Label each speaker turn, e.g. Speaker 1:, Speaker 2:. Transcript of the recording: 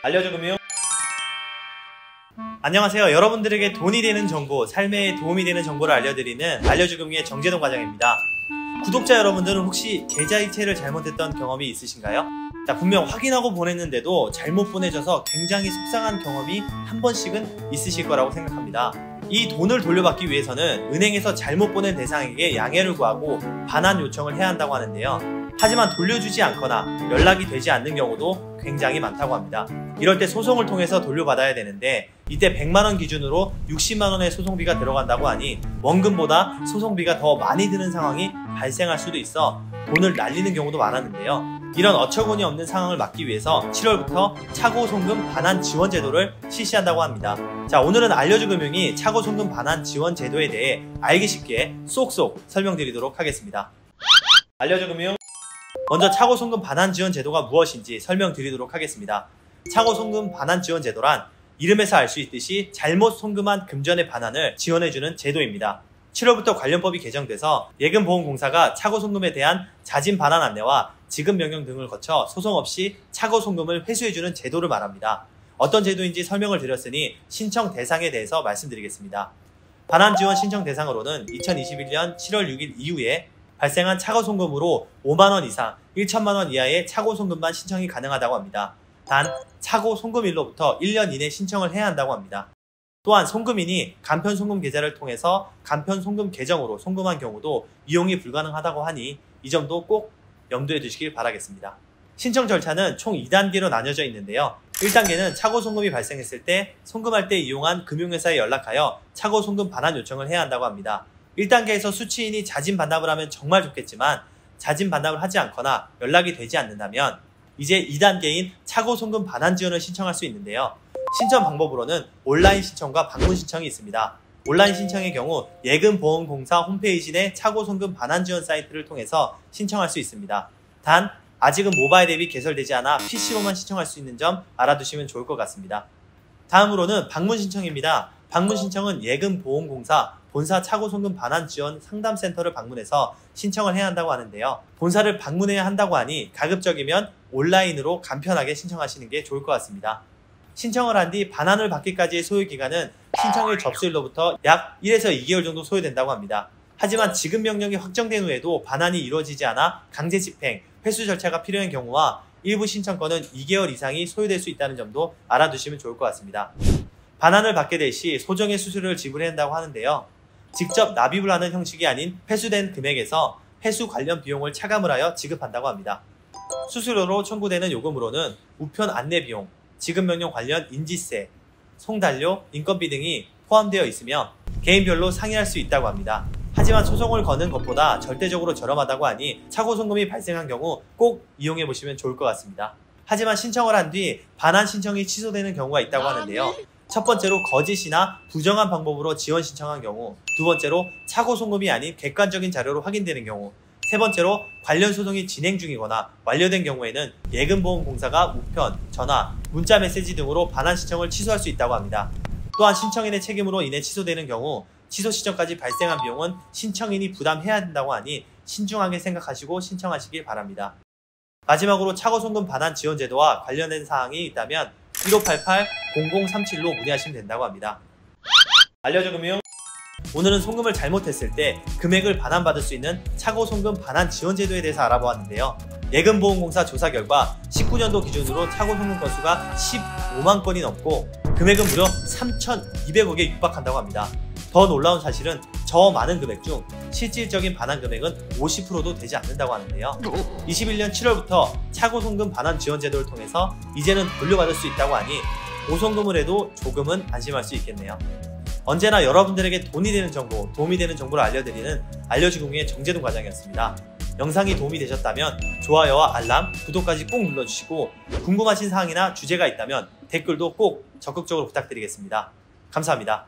Speaker 1: 알려주금융. 안녕하세요. 여러분들에게 돈이 되는 정보, 삶에 도움이 되는 정보를 알려드리는 알려주금융의 정재동 과장입니다. 구독자 여러분들은 혹시 계좌 이체를 잘못했던 경험이 있으신가요? 분명 확인하고 보냈는데도 잘못 보내져서 굉장히 속상한 경험이 한 번씩은 있으실 거라고 생각합니다. 이 돈을 돌려받기 위해서는 은행에서 잘못 보낸 대상에게 양해를 구하고 반환 요청을 해야 한다고 하는데요. 하지만 돌려주지 않거나 연락이 되지 않는 경우도 굉장히 많다고 합니다. 이럴 때 소송을 통해서 돌려받아야 되는데 이때 100만원 기준으로 60만원의 소송비가 들어간다고 하니 원금보다 소송비가 더 많이 드는 상황이 발생할 수도 있어 돈을 날리는 경우도 많았는데요. 이런 어처구니 없는 상황을 막기 위해서 7월부터 차고송금 반환 지원 제도를 실시한다고 합니다. 오늘은 알려주금융이 차고송금 반환 지원 제도에 대해 알기 쉽게 쏙쏙 설명드리도록 하겠습니다. 알려주금융. 먼저 차고송금 반환 지원 제도가 무엇인지 설명드리도록 하겠습니다. 차고송금 반환 지원 제도란 이름에서 알 수 있듯이 잘못 송금한 금전의 반환을 지원해주는 제도입니다. 7월부터 관련법이 개정돼서 예금보험공사가 차고송금에 대한 자진 반환 안내와 지급 명령 등을 거쳐 소송 없이 차고송금을 회수해주는 제도를 말합니다. 어떤 제도인지 설명을 드렸으니 신청 대상에 대해서 말씀드리겠습니다. 반환 지원 신청 대상으로는 2021년 7월 6일 이후에 발생한 차고송금으로 5만원 이상 1천만원 이하의 차고송금만 신청이 가능하다고 합니다. 단 차고송금일로부터 1년 이내 신청을 해야 한다고 합니다. 또한 송금인이 간편송금 계좌를 통해서 간편송금 계정으로 송금한 경우도 이용이 불가능하다고 하니 이 점도 꼭 염두에 두시길 바라겠습니다. 신청 절차는 총 2단계로 나뉘어져 있는데요. 1단계는 차고송금이 발생했을 때 송금할 때 이용한 금융회사에 연락하여 차고송금 반환 요청을 해야 한다고 합니다. 1단계에서 수취인이 자진 반납을 하면 정말 좋겠지만 자진 반납을 하지 않거나 연락이 되지 않는다면 이제 2단계인 차고송금 반환 지원을 신청할 수 있는데요. 신청 방법으로는 온라인 신청과 방문 신청이 있습니다. 온라인 신청의 경우 예금보험공사 홈페이지 내 차고송금 반환 지원 사이트를 통해서 신청할 수 있습니다. 단 아직은 모바일 앱이 개설되지 않아 PC로만 신청할 수 있는 점 알아두시면 좋을 것 같습니다. 다음으로는 방문 신청입니다. 방문 신청은 예금보험공사 본사 차고송금 반환 지원 상담센터를 방문해서 신청을 해야 한다고 하는데요. 본사를 방문해야 한다고 하니 가급적이면 온라인으로 간편하게 신청하시는 게 좋을 것 같습니다. 신청을 한 뒤 반환을 받기까지의 소요기간은 신청일 접수일로부터 약 1에서 2개월 정도 소요된다고 합니다. 하지만 지급 명령이 확정된 후에도 반환이 이루어지지 않아 강제 집행, 회수 절차가 필요한 경우와 일부 신청권은 2개월 이상이 소요될 수 있다는 점도 알아두시면 좋을 것 같습니다. 반환을 받게 될 시 소정의 수수료를 지불해야 한다고 하는데요. 직접 납입을 하는 형식이 아닌 회수된 금액에서 회수 관련 비용을 차감을 하여 지급한다고 합니다. 수수료로 청구되는 요금으로는 우편 안내 비용, 지급명령 관련 인지세, 송달료, 인건비 등이 포함되어 있으며 개인별로 상의할 수 있다고 합니다. 하지만 소송을 거는 것보다 절대적으로 저렴하다고 하니 차고송금이 발생한 경우 꼭 이용해 보시면 좋을 것 같습니다. 하지만 신청을 한 뒤 반환 신청이 취소되는 경우가 있다고 하는데요. 첫 번째로 거짓이나 부정한 방법으로 지원 신청한 경우, 두 번째로 차고송금이 아닌 객관적인 자료로 확인되는 경우, 세 번째로 관련 소송이 진행 중이거나 완료된 경우에는 예금보험공사가 우편, 전화, 문자 메시지 등으로 반환 신청을 취소할 수 있다고 합니다. 또한 신청인의 책임으로 인해 취소되는 경우 취소 시점까지 발생한 비용은 신청인이 부담해야 한다고 하니 신중하게 생각하시고 신청하시길 바랍니다. 마지막으로 차고송금 반환 지원 제도와 관련된 사항이 있다면 1588-0037로 문의하시면 된다고 합니다. 알려주금융. 오늘은 송금을 잘못했을 때 금액을 반환받을 수 있는 차고송금 반환 지원 제도에 대해서 알아보았는데요. 예금보험공사 조사 결과 19년도 기준으로 차고송금 건수가 15만 건이 넘고 금액은 무려 3,200억에 육박한다고 합니다. 더 놀라운 사실은 저 많은 금액 중 실질적인 반환 금액은 50%도 되지 않는다고 하는데요. 21년 7월부터 차고송금 반환 지원 제도를 통해서 이제는 돌려받을 수 있다고 하니 오송금을 해도 조금은 안심할 수 있겠네요. 언제나 여러분들에게 돈이 되는 정보, 도움이 되는 정보를 알려드리는 알려주금융의 정재동 과장이었습니다. 영상이 도움이 되셨다면 좋아요와 알람, 구독까지 꼭 눌러주시고 궁금하신 사항이나 주제가 있다면 댓글도 꼭 적극적으로 부탁드리겠습니다. 감사합니다.